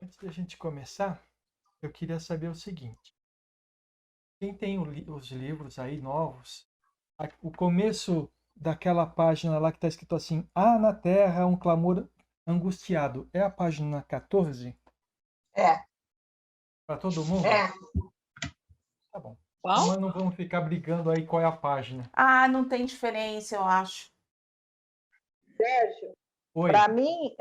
Antes da gente começar, eu queria saber o seguinte: quem tem os livros aí novos, o começo daquela página lá que está escrito assim: "Há na terra um clamor angustiado", é a página 14? É, Para todo mundo? é. Tá bom. Qual? Mas não vamos ficar brigando aí qual é a página. Ah, não tem diferença, eu acho. Sérgio, Oi. para mim,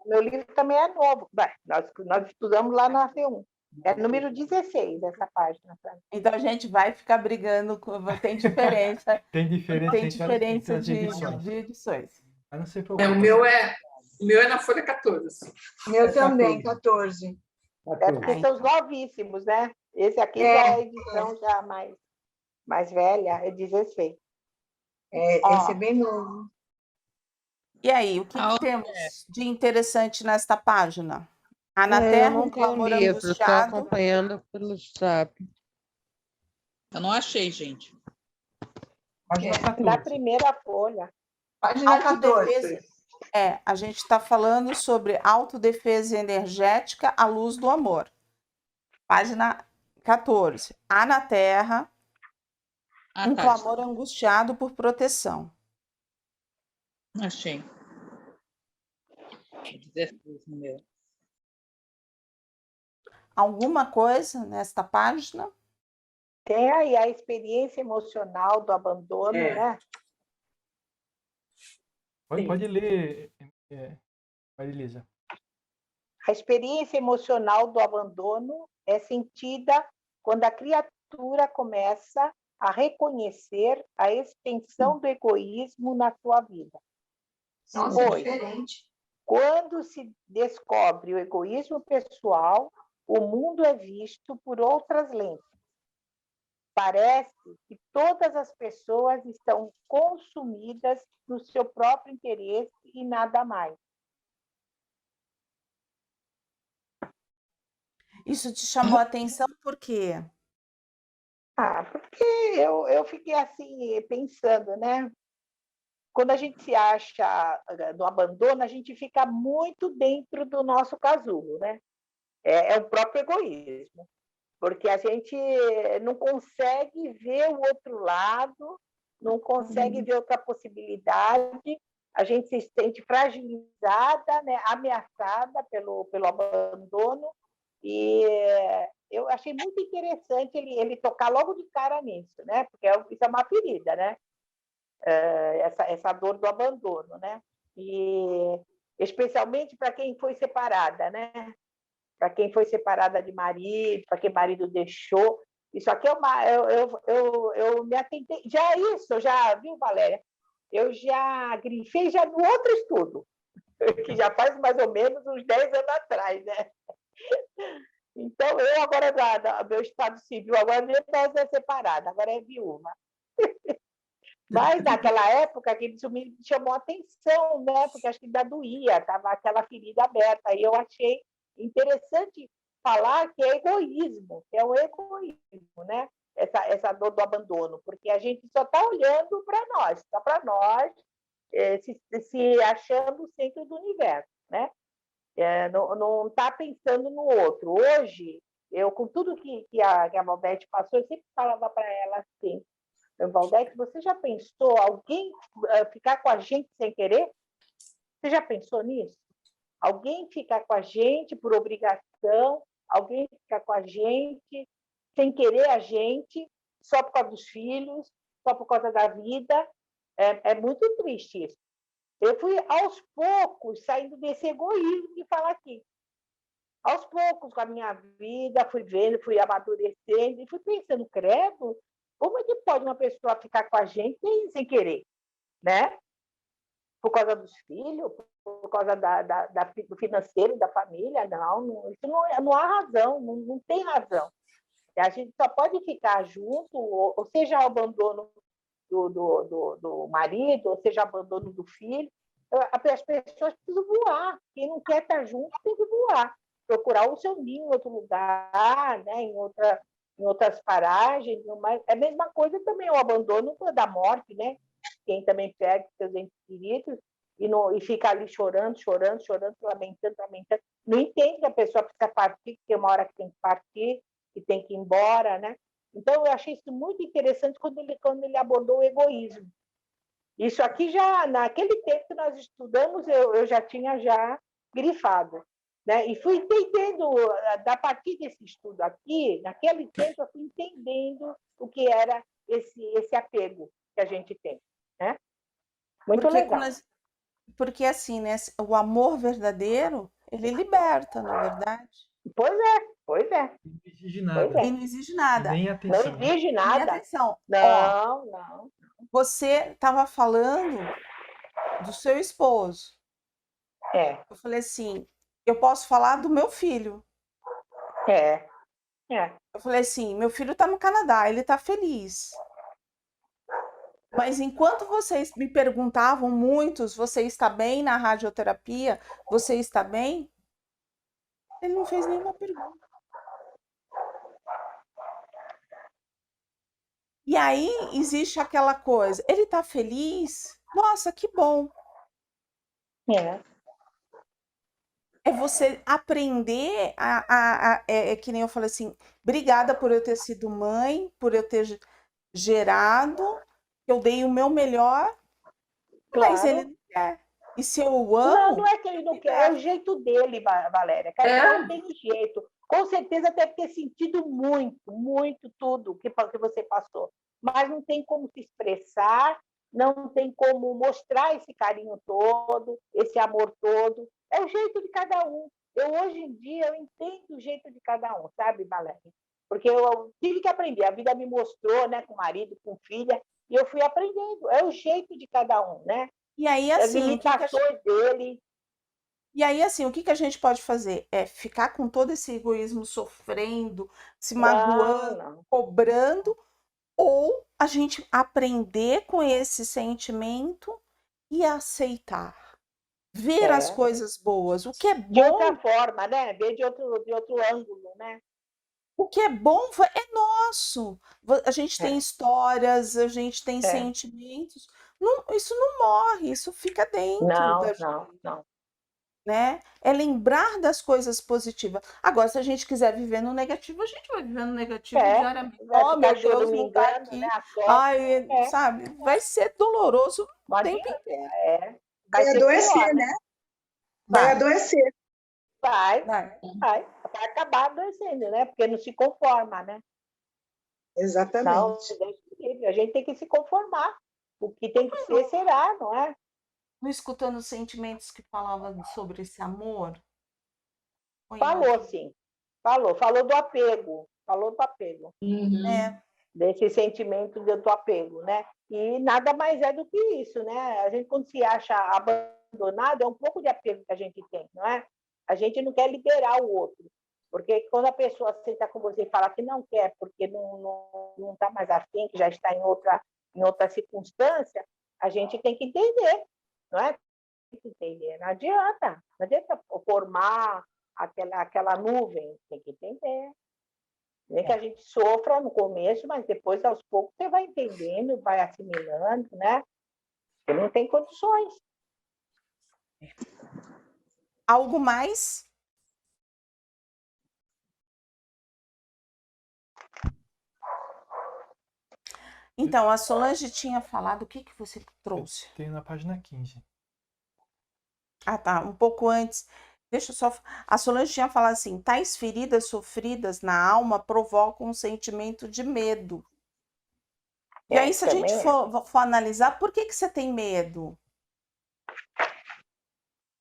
o meu livro também é novo. Bem, nós estudamos lá na C1. É número 16, essa página. Pra mim. Então a gente vai ficar brigando, tem diferença, Tem diferença tem entre diferença as edições. de edições. Mas não se O preocupe. meu é na folha 14. Meu também, 14. É porque são os novíssimos, né? Esse aqui já é a edição já mais velha, é 16. Esse é bem novo. E aí, o que temos de interessante nesta página? Há na Eu terra não um tenho clamor livro, estou angustiado. acompanhando pelo zap. Eu não achei, gente. Página 14. Na primeira folha. Página 14. Autodefesa. A gente está falando sobre autodefesa energética à luz do amor. Página 14. Há na terra um clamor angustiado por proteção. Achei. 16 no meu. Alguma coisa nesta página? Tem aí a experiência emocional do abandono, né? Pode ler, Marilisa. A experiência emocional do abandono é sentida quando a criatura começa a reconhecer a extensão do egoísmo na sua vida. Nossa, é diferente. Quando se descobre o egoísmo pessoal, o mundo é visto por outras lentes. Parece que todas as pessoas estão consumidas no seu próprio interesse e nada mais. Isso te chamou a atenção por quê? Porque eu fiquei assim, pensando, né? Quando a gente se acha no abandono, a gente fica muito dentro do nosso casulo, né? É o próprio egoísmo. Porque a gente não consegue ver o outro lado, não consegue ver outra possibilidade, a gente se sente fragilizada, né? Ameaçada pelo abandono, e eu achei muito interessante ele tocar logo de cara nisso, né? Porque isso é uma ferida, né? Essa dor do abandono, né? E especialmente para quem foi separada, né? Para quem foi separada de marido, para quem marido deixou. Isso aqui eu me atentei. Já isso, viu, Valéria? Eu já grifei já no outro estudo, que já faz mais ou menos uns 10 anos atrás, né? Então, eu agora, meu estado civil, agora nem mais é separada, agora é viúva. Mas naquela época, isso me chamou a atenção, né? Porque acho que ainda doía, estava aquela ferida aberta. E eu achei interessante falar que é egoísmo, que é o egoísmo, né? Essa dor do abandono, porque a gente só está olhando para nós, só para nós, se achando o centro do universo, né? Não está pensando no outro. Hoje, com tudo que a Valdete passou, eu sempre falava para ela assim: Valdete, você já pensou alguém ficar com a gente sem querer? Você já pensou nisso? Alguém ficar com a gente por obrigação, alguém ficar com a gente sem querer a gente, só por causa dos filhos, só por causa da vida. É muito triste isso. Eu fui, aos poucos, saindo desse egoísmo de falar aqui. Aos poucos, com a minha vida, fui vendo, fui amadurecendo e fui pensando, credo, como é que pode uma pessoa ficar com a gente sem querer, né? Por causa dos filhos, por causa do financeiro da família? Não, isso não há razão, não tem razão. A gente só pode ficar junto, ou seja, o abandono do marido, ou seja, o abandono do filho. As pessoas precisam voar. Quem não quer estar junto tem que voar. Procurar o seu ninho em outro lugar, né? em outras paragens. Mas é a mesma coisa também o abandono da morte, né? Quem também perde seus entes queridos, e fica ali chorando, lamentando. Não entende que a pessoa precisa partir, que tem uma hora que tem que partir, que tem que ir embora, né? Então, eu achei isso muito interessante quando ele abordou o egoísmo. Isso aqui já, naquele tempo que nós estudamos, eu já tinha grifado. Né? E fui entendendo, a partir desse estudo aqui, naquele tempo, eu fui entendendo o que era esse apego que a gente tem. Né? Muito legal. Porque, assim, né, o amor verdadeiro, ele liberta, não é verdade? Pois é. Não exige nada. E não exige nada. Nem atenção. Não exige nada. Nem atenção. Não. Você estava falando do seu esposo. Eu falei assim, eu posso falar do meu filho. Eu falei assim, meu filho está no Canadá, ele está feliz. Mas enquanto vocês me perguntavam muitos, você está bem na radioterapia? Você está bem? Ele não fez nenhuma pergunta. E aí existe aquela coisa, ele está feliz? Nossa, que bom. É você aprender é que nem eu falei assim, obrigada por eu ter sido mãe, por eu ter gerado, eu dei o meu melhor, Claro. mas ele não quer. E se eu amo... Não é que ele não quer, é o jeito dele, Valéria. Cada um tem um jeito. Com certeza deve ter sentido muito tudo que você passou. Mas não tem como se expressar, não tem como mostrar esse carinho todo, esse amor todo. É o jeito de cada um. Hoje em dia, eu entendo o jeito de cada um, sabe, Valéria? Porque eu tive que aprender. A vida me mostrou, né, com marido, com filha, e eu fui aprendendo. É o jeito de cada um, né? E aí, assim, as limitações dele. E aí, assim, o que a gente pode fazer? É ficar com todo esse egoísmo sofrendo, se magoando, cobrando, ou a gente aprender com esse sentimento e aceitar. Ver as coisas boas. O que é bom... De outra forma, né? Ver de outro ângulo, né? O que é bom é nosso. A gente tem histórias, a gente tem sentimentos. Isso não morre, isso fica dentro da gente. Não. Né? É lembrar das coisas positivas. Agora, se a gente quiser viver no negativo, a gente vai viver no negativo diariamente. Oh, meu Deus, não tá aqui. Né? Ai, sabe? Vai ser doloroso o tempo inteiro. Vai adoecer, pior, né? Vai adoecer. Vai acabar adoecendo, né? Porque não se conforma, né? Exatamente. Então, a gente tem que se conformar. O que tem que ser, será, não é? Não escutando os sentimentos que falavam sobre esse amor? Falou, sim. Falou do apego. Uhum. Desse sentimento do apego, né? E nada mais é do que isso, né? A gente, quando se acha abandonado, é um pouco de apego que a gente tem, não é? A gente não quer liberar o outro. Porque quando a pessoa senta com você e fala que não quer, porque não está mais afim, que já está em outra circunstância, a gente tem que entender, não é? Tem que entender. Não adianta formar aquela nuvem, tem que entender. Nem que a gente sofra no começo, mas depois, aos poucos, você vai entendendo, vai assimilando, né? Você não tem condições. Algo mais? Então, a Solange tinha falado, o que você trouxe? Tem na página 15. Ah, tá, um pouco antes. Deixa eu só... A Solange tinha falado assim, tais feridas sofridas na alma provocam um sentimento de medo. E aí, se a gente for analisar, por que você tem medo?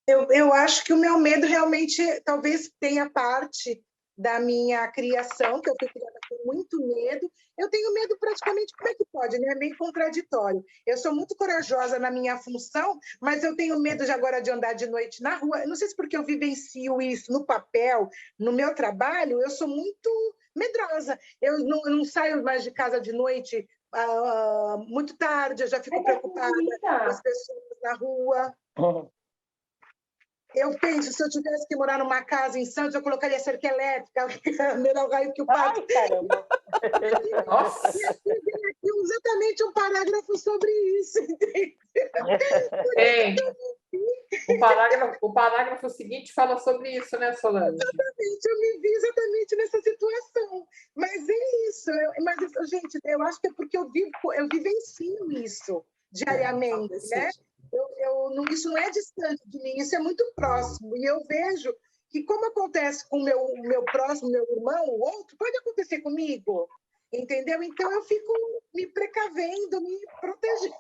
Eu acho que o meu medo realmente talvez tenha parte da minha criação, que eu fui criada com muito medo. Eu tenho medo praticamente, como é que pode, né? É meio contraditório. Eu sou muito corajosa na minha função, mas eu tenho medo de agora de andar de noite na rua. Eu não sei se porque eu vivencio isso no papel, no meu trabalho, eu sou muito medrosa. Eu não saio mais de casa de noite muito tarde, eu já fico preocupada com as pessoas na rua. Eu penso, se eu tivesse que morar numa casa em Santos, eu colocaria cerca elétrica, melhor raio que o padre. Ai, caramba! Nossa! E aqui vem aqui exatamente um parágrafo sobre isso, entendeu? O parágrafo seguinte fala sobre isso, né, Solange? Exatamente, eu me vi exatamente nessa situação. Mas é isso. Gente, eu acho que é porque eu vivencio isso diariamente, né? Isso não é distante de mim, isso é muito próximo. E eu vejo que, como acontece com o meu próximo, meu irmão, o outro, pode acontecer comigo, entendeu? Então, eu fico me precavendo, me protegendo.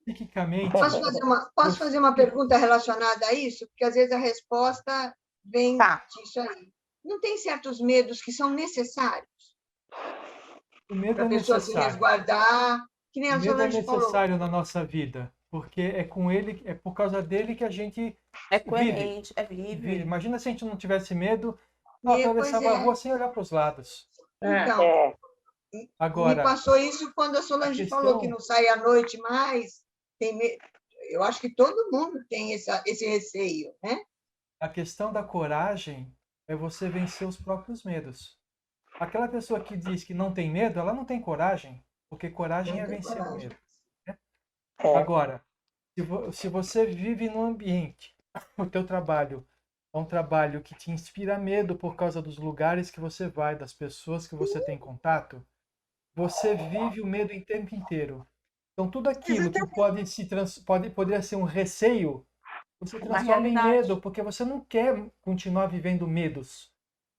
Psiquicamente, Posso fazer uma pergunta relacionada a isso? Porque, às vezes, a resposta vem disso aí. Não tem certos medos que são necessários o medo para a é pessoa se necessário. resguardar? Que nem O a medo é Solange falou. necessário na nossa vida, porque é com ele, é por causa dele que a gente É vive. coerente, é vive. Imagina se a gente não tivesse medo, Pois atravessava é. a rua sem olhar para os lados. Então, me Agora, passou isso quando a Solange falou que não sai à noite mais. Eu acho que todo mundo tem esse receio, né? a questão da coragem é você vencer os próprios medos. Aquela pessoa que diz que não tem medo, ela não tem coragem, porque coragem Não é tem vencer o coragem. medo. Agora, se você vive num ambiente, o teu trabalho é um trabalho que te inspira medo por causa dos lugares que você vai, das pessoas que você tem contato, você vive o medo o tempo inteiro. Então, tudo aquilo que poderia ser um receio, você transforma em realidade. medo, porque você não quer continuar vivendo medos.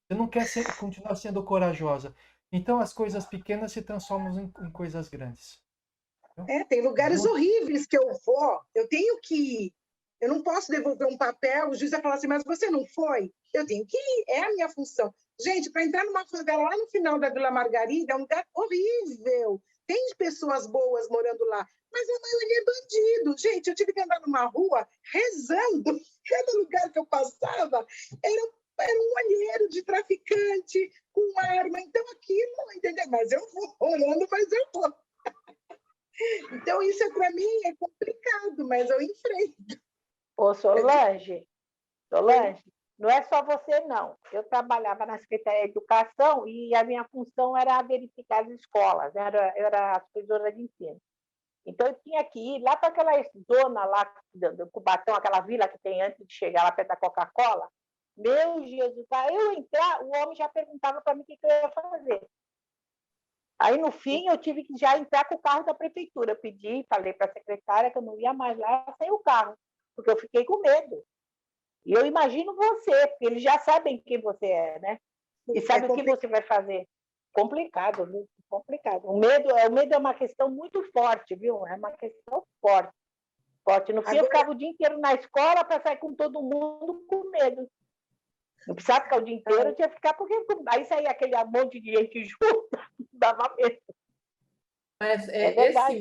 Você não quer continuar sendo corajosa. Então, as coisas pequenas se transformam em coisas grandes. Tem lugares horríveis que eu vou, eu tenho que ir. Eu não posso devolver um papel, o juiz vai falar assim, mas você não foi? Eu tenho que ir, é a minha função. Gente, para entrar numa favela lá no final da Vila Margarida, é um lugar horrível. Tem pessoas boas morando lá, mas a maioria é bandido. Gente, eu tive que andar numa rua rezando. Cada lugar que eu passava era um olheiro de traficante com arma. Então, aquilo, entendeu? Mas eu vou orando, mas eu vou. Então, isso para mim é complicado, mas eu enfrento. Ô, Solange, não é só você, não. Eu trabalhava na Secretaria de Educação e a minha função era verificar as escolas, né? Eu era a supervisora de ensino. Então, eu tinha que ir lá para aquela zona lá do Cubatão, aquela vila que tem antes de chegar lá perto da Coca-Cola. Meu Jesus, para eu entrar, o homem já perguntava para mim o que eu ia fazer. Aí, no fim, eu tive que já entrar com o carro da prefeitura. Eu falei para a secretária que eu não ia mais lá sem o carro, porque eu fiquei com medo. E eu imagino você, porque eles já sabem quem você é, né? E sabem o que você vai fazer. Complicado, viu? Complicado. O medo é uma questão muito forte, viu? É uma questão forte. No fim, eu ficava o dia inteiro na escola para sair com todo mundo com medo. Não precisava ficar o dia inteiro, eu tinha que ficar, porque aí saía aquele monte de gente junto, dava medo. Mas verdade,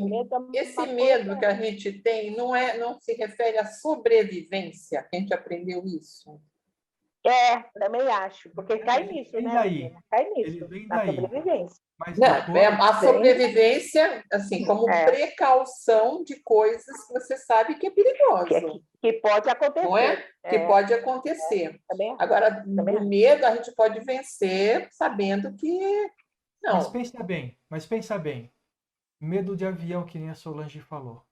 esse medo que a gente tem não se refere à sobrevivência. A gente aprendeu isso. Também acho, porque cai nisso, né? Daí. Cai nisso, Ele vem na daí. sobrevivência. Mas Não, depois, a sobrevivência, assim, como precaução de coisas que você sabe que é perigoso. Que pode acontecer. Não é? Que pode acontecer. Agora, o medo a gente pode vencer sabendo que não. Mas pensa bem. Medo de avião, que nem a Solange falou.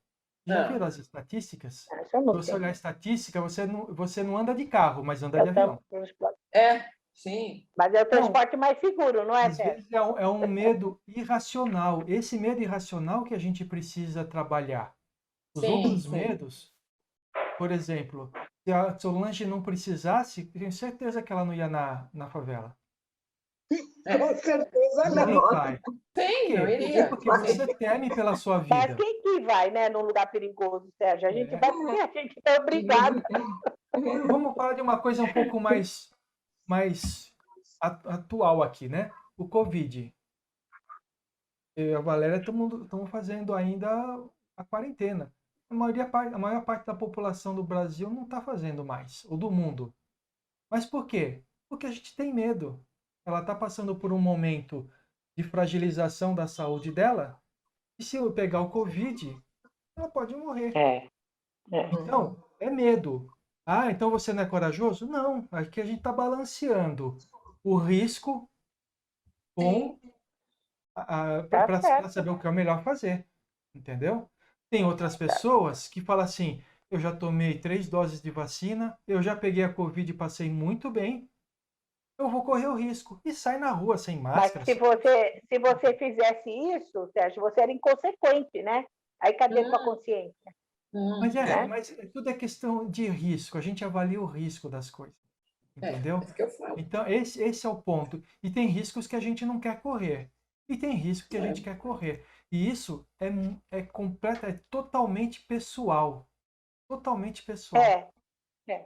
Já viram as estatísticas? Se você olhar a estatística, você não anda de carro, mas anda de avião. Sim. Mas é o transporte mais seguro, não é, Às vezes é um medo irracional. Esse medo irracional que a gente precisa trabalhar. Os outros medos, por exemplo, se a Solange não precisasse, tenho certeza que ela não ia na favela. Com certeza não. Ninguém vai. Sim, não iria. Porque você teme pela sua vida. Mas quem que vai, né, num lugar perigoso, Sérgio? A gente vai porque a gente é obrigado. Vamos falar de uma coisa um pouco mais atual aqui, né? O Covid. Eu e a Valéria estamos fazendo ainda a quarentena. A maior parte da população do Brasil não está fazendo mais, ou do mundo. Mas por quê? Porque a gente tem medo. Ela está passando por um momento de fragilização da saúde dela, e se eu pegar o Covid, ela pode morrer. Então, é medo. Então você não é corajoso? Não, aqui a gente está balanceando o risco para saber o que é o melhor fazer. Entendeu? Tem outras pessoas que falam assim, eu já tomei 3 doses de vacina, eu já peguei a Covid e passei muito bem, eu vou correr o risco. E sai na rua sem máscara. Mas se você fizesse isso, Sérgio, você era inconsequente, né? Aí cadê sua consciência? Mas tudo é questão de risco. A gente avalia o risco das coisas. Entendeu? É isso que eu falo. Então, esse é o ponto. E tem riscos que a gente não quer correr. E tem riscos que a gente quer correr. E isso é totalmente pessoal. Totalmente pessoal.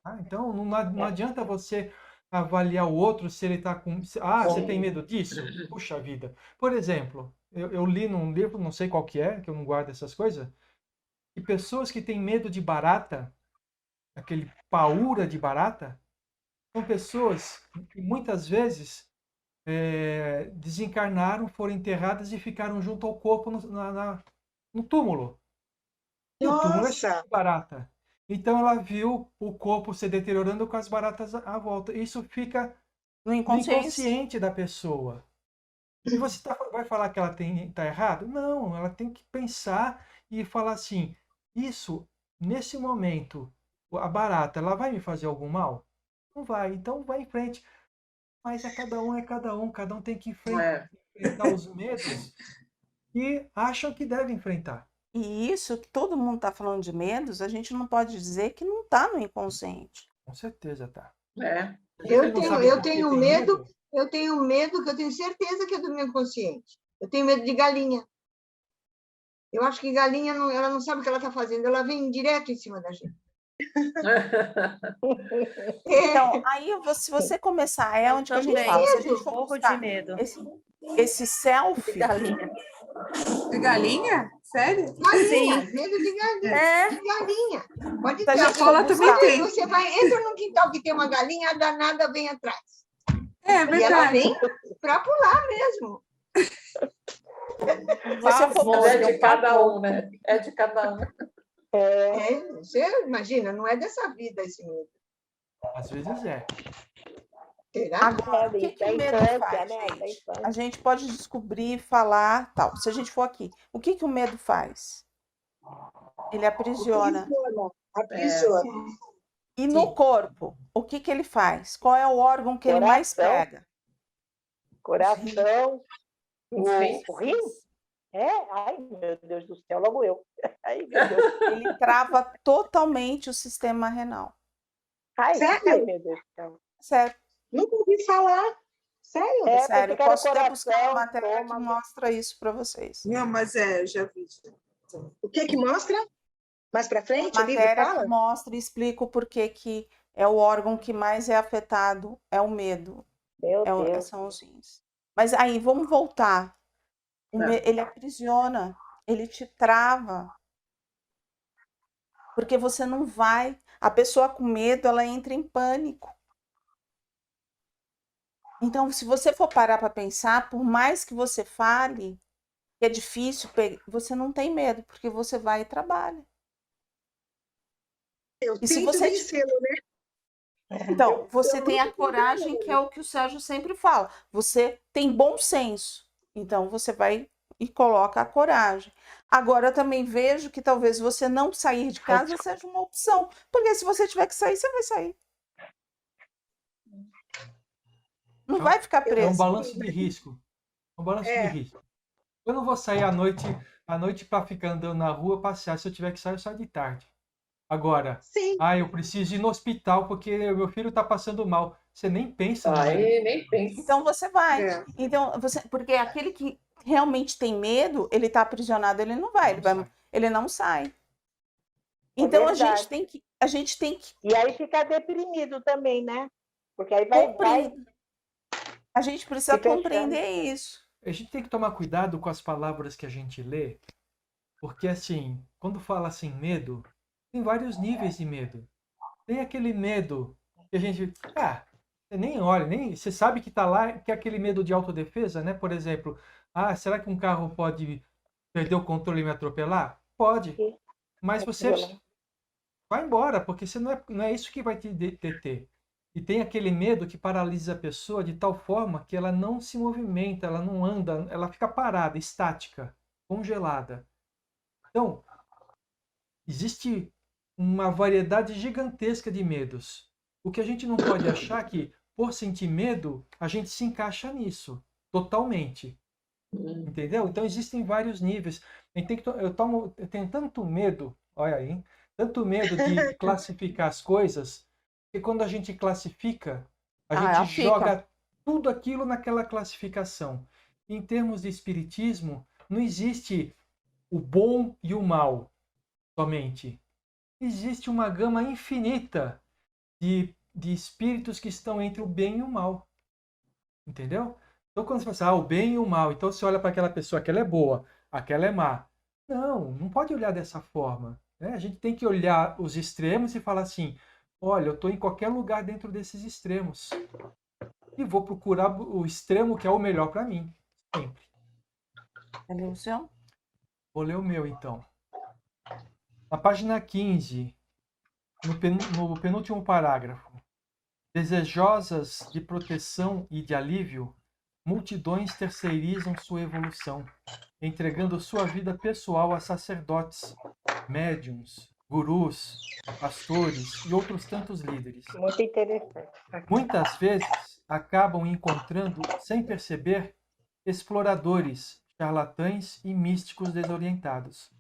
Tá? Então, não adianta você avaliar o outro se ele está com... você tem medo disso? Puxa vida. Por exemplo, eu li num livro, não sei qual que eu não guardo essas coisas, que pessoas que têm medo de barata, aquele paura de barata, são pessoas que muitas vezes desencarnaram, foram enterradas e ficaram junto ao corpo no túmulo. E o túmulo é cheio de barata. Então ela viu o corpo se deteriorando com as baratas à volta. Isso fica no inconsciente da pessoa. E você vai falar que ela está errado? Não, ela tem que pensar e falar assim, isso, nesse momento, a barata, ela vai me fazer algum mal? Não vai, então vai em frente. Mas cada um tem que enfrentar os medos que acham que deve enfrentar. E isso que todo mundo está falando de medos, a gente não pode dizer que não está no inconsciente. Com certeza tá. Eu tenho medo que eu tenho certeza que é do meu inconsciente. Eu tenho medo de galinha. Eu acho que galinha, ela não sabe o que ela está fazendo, ela vem direto em cima da gente. Então, aí se você começar, é onde que a gente fala. Se a gente for morro de medo. Esse selfie... De galinha? Sério? Galinha, medo de galinha. De galinha. Pode ter. Você entra num quintal que tem uma galinha, a danada vem atrás. É verdade. E ela vem para pular mesmo. É de cada um, né? É de cada um. Você imagina, não é dessa vida esse medo. Às vezes é. Será? Agora, o que o medo faz, gente? A gente pode descobrir, falar, tal. Se a gente for aqui, o que o medo faz? Ele aprisiona. Aprisiona. E no corpo, o que ele faz? Qual é o órgão que ele mais pega? Coração. O rim? Ai, meu Deus do céu, logo eu. Ai, meu Deus. Ele trava totalmente o sistema renal. Sério? Ai, meu Deus do céu. Sério. Nunca ouvi falar. Sério? Sério, posso até buscar uma matéria que mostra isso para vocês. Não, mas já vi. O que mostra? Mais para frente? A matéria que mostra e explica o porquê que é o órgão que mais é afetado, é o medo. Meu Deus. São os rins. Mas aí, vamos voltar. Ele aprisiona, ele te trava. Porque você não vai... A pessoa com medo, ela entra em pânico. Então, se você for parar para pensar, por mais que você fale, que é difícil, você não tem medo, porque você vai e trabalha. Eu tento vencê-lo, né? Então, você tem a coragem, que é o que o Sérgio sempre fala. Você tem bom senso. Então, você vai e coloca a coragem. Agora, eu também vejo que talvez você não sair de casa seja uma opção. Porque se você tiver que sair, você vai sair. Não vai ficar preso. É um balanço de risco. De risco. Eu não vou sair à noite para ficar andando na rua, passear. Se eu tiver que sair, eu saio de tarde. Agora, eu preciso ir no hospital porque meu filho está passando mal. Você nem pensa. Nem pensa. Então você vai. Então, porque aquele que realmente tem medo, ele está aprisionado, ele não vai. Ele não sai. Então a gente tem que. E aí fica deprimido também, né? Porque aí vai. A gente precisa compreender isso. A gente tem que tomar cuidado com as palavras que a gente lê, porque assim, quando fala assim medo, tem vários níveis de medo. Tem aquele medo que a gente, você nem olha, você sabe que tá lá, que é aquele medo de autodefesa, né? Por exemplo, será que um carro pode perder o controle e me atropelar? Pode. Mas você vai embora, porque você não é isso que vai te deter. E tem aquele medo que paralisa a pessoa de tal forma que ela não se movimenta, ela não anda, ela fica parada, estática, congelada. Então, existe uma variedade gigantesca de medos. O que a gente não pode achar que, por sentir medo, a gente se encaixa nisso, totalmente. Entendeu? Então existem vários níveis. Eu tenho tanto medo, olha aí, hein? Tanto medo de classificar as coisas, que quando a gente classifica, a gente joga tudo aquilo naquela classificação. Em termos de espiritismo, não existe o bom e o mal somente. Existe uma gama infinita de espíritos que estão entre o bem e o mal. Entendeu? Então, quando você fala assim, o bem e o mal, então você olha para aquela pessoa, aquela é boa, aquela é má. Não pode olhar dessa forma. Né? A gente tem que olhar os extremos e falar assim, olha, eu estou em qualquer lugar dentro desses extremos. E vou procurar o extremo que é o melhor para mim. Sempre. Cadê o seu? Vou ler o meu, então. Na página 15, no penúltimo parágrafo. Desejosas de proteção e de alívio, multidões terceirizam sua evolução, entregando sua vida pessoal a sacerdotes, médiuns, gurus, pastores e outros tantos líderes. Muito interessante. Muitas vezes acabam encontrando, sem perceber, exploradores, charlatães e místicos desorientados.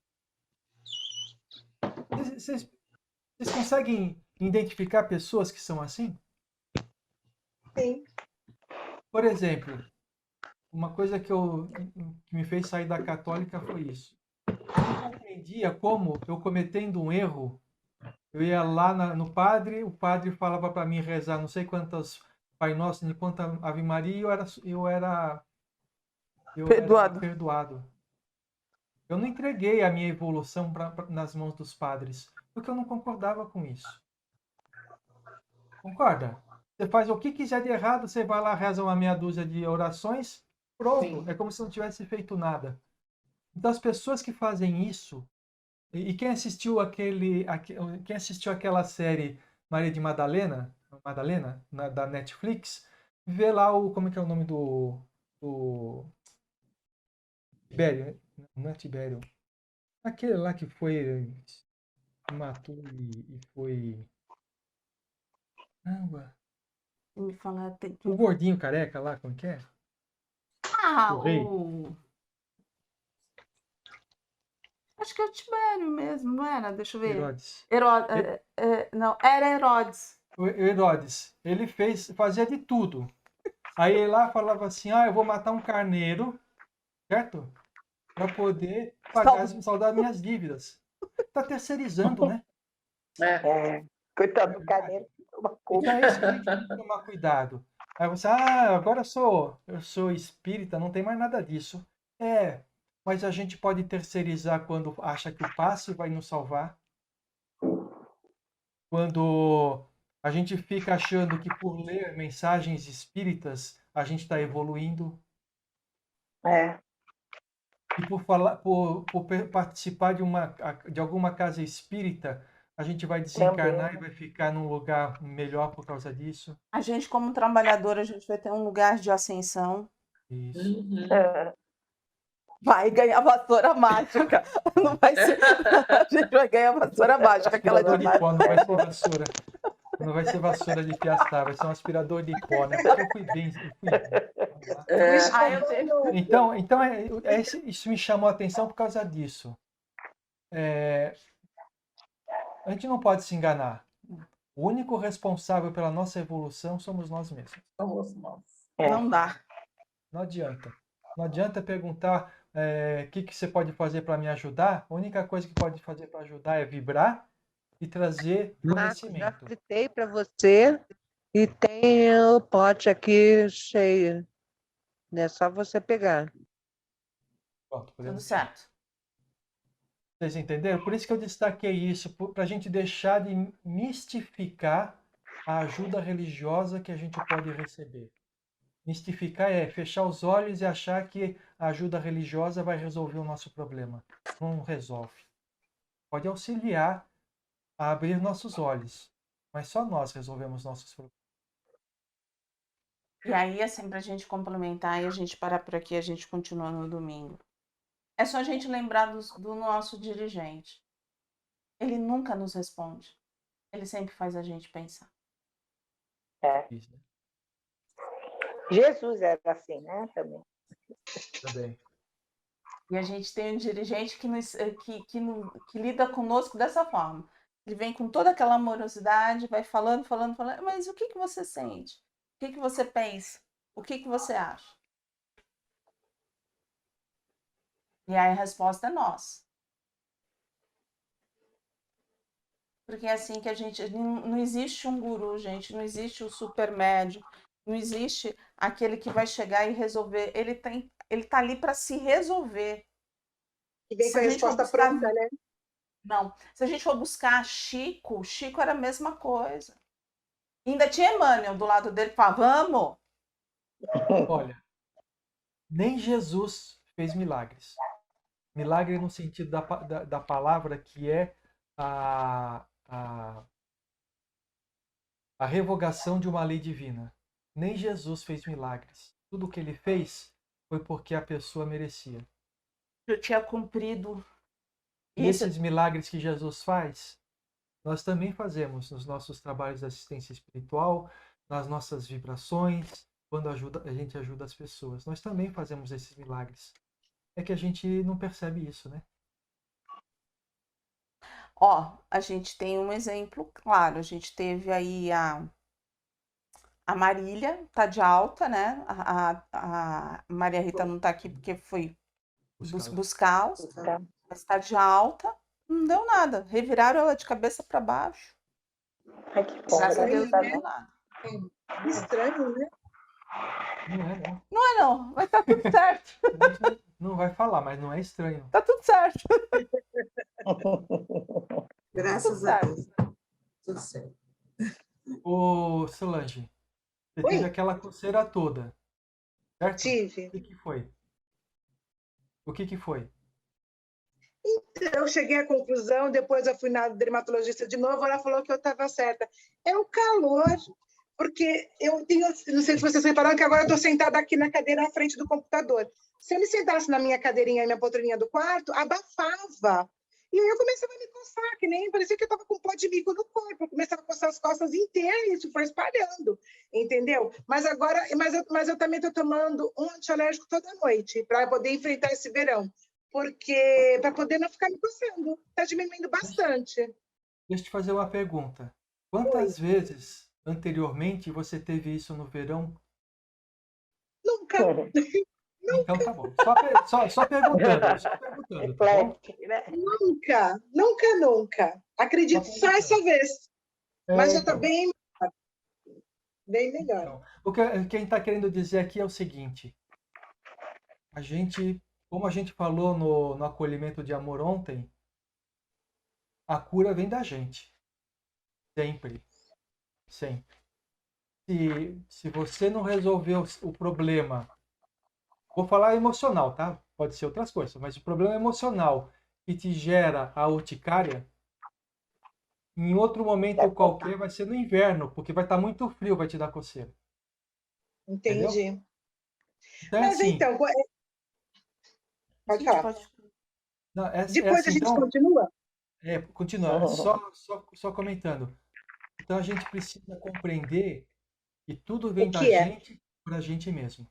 Vocês conseguem identificar pessoas que são assim? Sim. Por exemplo, uma coisa que me fez sair da católica foi isso. Eu não compreendia como eu, cometendo um erro, eu ia lá no padre, o padre falava para mim rezar não sei quantas Pai Nosso, nem quanta Ave Maria, e eu era perdoado. Eu não entreguei a minha evolução nas mãos dos padres, porque eu não concordava com isso. Concorda? Você faz o que quiser de errado, você vai lá, reza uma meia dúzia de orações, pronto. Sim. É como se não tivesse feito nada. Então, as pessoas que fazem isso, e quem assistiu quem assistiu aquela série Maria de Madalena, da Netflix, vê lá como é que é o nome do Tibério, não é Tibério, aquele lá que matou e foi... Caramba. Me falar, O gordinho careca lá, como que é? O rei. Acho que é o Tibério mesmo, não era? Deixa eu ver. Herodes. Não, era Herodes. O Herodes, ele fazia de tudo. Aí ele lá falava assim, eu vou matar um carneiro, certo? Para poder saldar minhas dívidas. Tá terceirizando, né? Coitado do carneiro. Então é isso que a gente tem que tomar cuidado. Aí você, agora eu sou espírita, não tem mais nada disso. Mas a gente pode terceirizar quando acha que o passe vai nos salvar. Quando a gente fica achando que por ler mensagens espíritas a gente está evoluindo. E por participar de alguma casa espírita, a gente vai desencarnar e vai ficar num lugar melhor por causa disso. A gente, como trabalhador, a gente vai ter um lugar de ascensão. Isso. Vai ganhar vassoura mágica. Não vai ser... A gente vai ganhar vassoura mágica. Aquela de pó, não vai ser vassoura. Não vai ser vassoura de piaçar, vai ser um aspirador de pó, né? Porque eu fui bem. Então isso me chamou a atenção por causa disso. A gente não pode se enganar. O único responsável pela nossa evolução somos nós mesmos. Não dá. Não adianta. Não adianta perguntar o que você pode fazer para me ajudar. A única coisa que pode fazer para ajudar é vibrar e trazer conhecimento. Já fritei para você e tem o pote aqui cheio. É só você pegar. Pronto, Tudo certo. Vocês entenderam? Por isso que eu destaquei isso, para a gente deixar de mistificar a ajuda religiosa que a gente pode receber. Mistificar é fechar os olhos e achar que a ajuda religiosa vai resolver o nosso problema. Não resolve. Pode auxiliar a abrir nossos olhos, mas só nós resolvemos nossos problemas. E aí, assim, para a gente complementar e a gente parar por aqui, a gente continua no domingo. É só a gente lembrar do nosso dirigente. ele nunca nos responde. Ele sempre faz a gente pensar. Isso, né? Jesus era assim, né? Também. Também. E a gente tem um dirigente que lida conosco dessa forma. Ele vem com toda aquela amorosidade, vai falando, mas o que você sente? O que você pensa? O que você acha? E aí a resposta é nós. Porque é assim que a gente... Não existe um guru, gente. Não existe o super médio. Não existe aquele que vai chegar e resolver. Ele tá ali para se resolver. E vem com a resposta pronta, né? Não. Se a gente for buscar Chico era a mesma coisa. Ainda tinha Emmanuel do lado dele que falava, vamos! Olha, nem Jesus fez milagres. Milagre no sentido da palavra, que é a revogação de uma lei divina. Nem Jesus fez milagres. Tudo o que ele fez foi porque a pessoa merecia. Eu tinha cumprido. E esses milagres que Jesus faz, nós também fazemos nos nossos trabalhos de assistência espiritual, nas nossas vibrações, quando a gente ajuda as pessoas. Nós também fazemos esses milagres. É que a gente não percebe isso, né? Ó, a gente tem um exemplo claro. A gente teve aí a Marília, tá de alta, né? A Maria Rita não tá aqui porque foi buscá-los, mas tá de alta. Não deu nada. Reviraram ela de cabeça para baixo. Ai, que bom. Graças a Deus não deu nada. Estranho, né? Não é, não. Não é não, mas tá tudo certo. Não vai falar, mas não é estranho. Tá tudo certo. Graças a Deus. Tudo certo. Ô, Solange, você teve aquela coceira toda, certo? Tive. O que foi? O que foi? Eu cheguei à conclusão, depois eu fui na dermatologista de novo, ela falou que eu estava certa. É o calor, porque eu tenho, não sei se vocês repararam que agora eu estou sentada aqui na cadeira à frente do computador. Se eu me sentasse na minha cadeirinha, minha poltroninha do quarto, abafava. E aí eu começava a me coçar, que nem parecia que eu estava com pó de mico no corpo. Eu começava a coçar as costas inteiras e isso foi espalhando, entendeu? Mas agora, mas eu também estou tomando um antialérgico toda noite para poder enfrentar esse verão. Porque para poder não ficar me coçando. Está diminuindo bastante. Deixa eu te fazer uma pergunta. Quantas vezes anteriormente você teve isso no verão? Nunca. Então tá bom. Só perguntando. Tá bom? Nunca. Acredito só essa vez. Mas eu estou bem melhor. Então, o que a gente está querendo dizer aqui é o seguinte. Como a gente falou no acolhimento de amor ontem, a cura vem da gente. Sempre. Sempre. Se você não resolver o problema, vou falar emocional, tá? Pode ser outras coisas, mas o problema emocional que te gera a urticária, em outro momento qualquer vai ser no inverno, porque vai estar muito frio, vai te dar coceira. Entendi. Entendeu? Então, mas assim, então, pode falar. Não, Depois a gente continua? Continua. Só comentando. Então a gente precisa compreender que tudo vem da gente para a gente mesmo.